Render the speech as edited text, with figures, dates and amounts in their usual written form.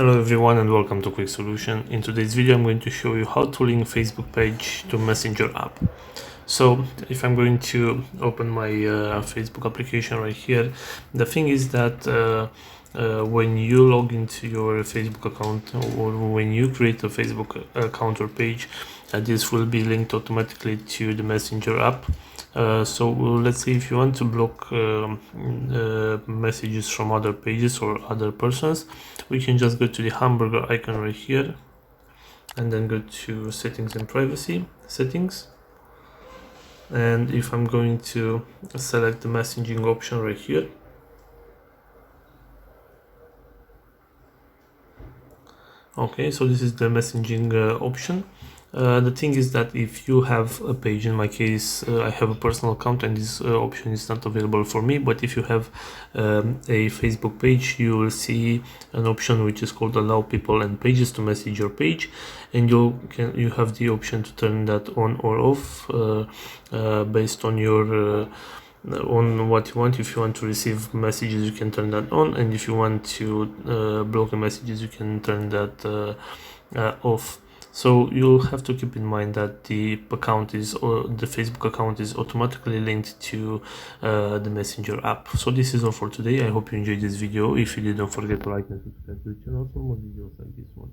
Hello everyone and welcome to Quick Solution. In today's video I'm going to show you how to link Facebook page to Messenger app. So if I'm going to open my Facebook application right here, the thing is that when you log into your Facebook account or when you create a Facebook account or page, this will be linked automatically to the Messenger app. So let's say if you want to block messages from other pages or other persons, we can just go to the hamburger icon right here and then go to settings and privacy settings. And if I'm going to select the messaging option right here, okay, so this is the messaging option. The thing is that if you have a page, in my case I have a personal account and this option is not available for me, but if you have a Facebook page, you will see an option which is called allow people and pages to message your page, and you have the option to turn that on or off based on your on what you want. If you want to receive messages, you can turn that on, and if you want to block the messages, you can turn that off. So you'll have to keep in mind that the Facebook account is automatically linked to the Messenger app. So this is all for today. I hope you enjoyed this video. If you did, don't forget to like and subscribe to the channel for more videos like this one.